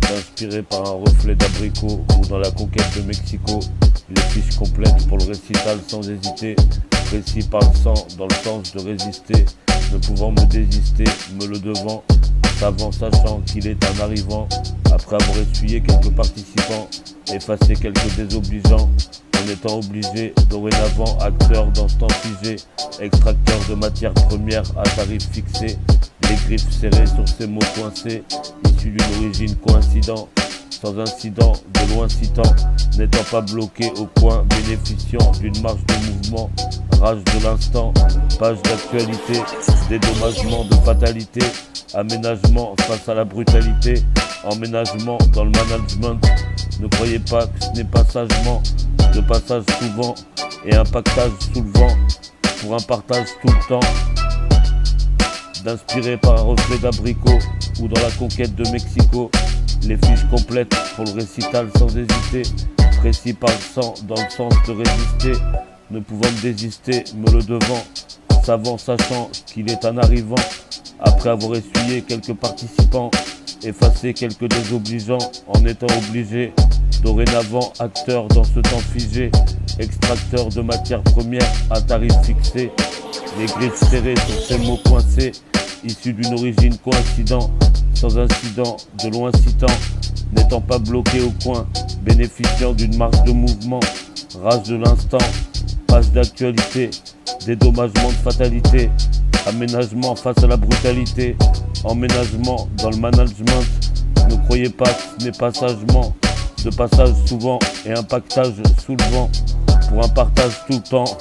Inspiré par un reflet d'abricot ou dans la conquête de Mexico, les fiches complètes pour le récital sans hésiter, précis par le sang dans le sens de résister, ne pouvant me désister, me le devant, savant sachant qu'il est un arrivant, après avoir essuyé quelques participants, effacé quelques désobligeants, en étant obligé, dorénavant acteur dans ce temps figé, extracteur de matières premières à tarif fixé, les griffes serrées sur ces mots coincés, issus d'une origine coïncident, sans incident, de loin citant, n'étant pas bloqué au coin, bénéficiant d'une marge de mouvement, rage de l'instant, page d'actualité, dédommagement de fatalité, aménagement face à la brutalité, emménagement dans le management. Ne croyez pas que ce n'est pas sagement, de passage souvent et un pactage sous le vent, pour un partage tout le temps, d'inspirer par un reflet d'abricot ou dans la conquête de Mexico, les fiches complètes pour le récital sans hésiter, précis par le sang dans le sens de résister, ne pouvant me désister, me le devant, savant sachant qu'il est un arrivant, après avoir essuyé quelques participants, effacé quelques désobligeants, en étant obligé, dorénavant acteur dans ce temps figé, extracteur de matières premières à tarif fixé, les griffes serrées sur ces mots coincés, issus d'une origine coïncident, sans incident, de loin citant, n'étant pas bloqué au coin, bénéficiant d'une marge de mouvement, rage de l'instant, page d'actualité, dédommagement de fatalité, aménagement face à la brutalité, emménagement dans le management. Ne croyez pas que ce n'est pas sagement, de passage souvent et un pactage sous le vent, pour un partage tout le temps.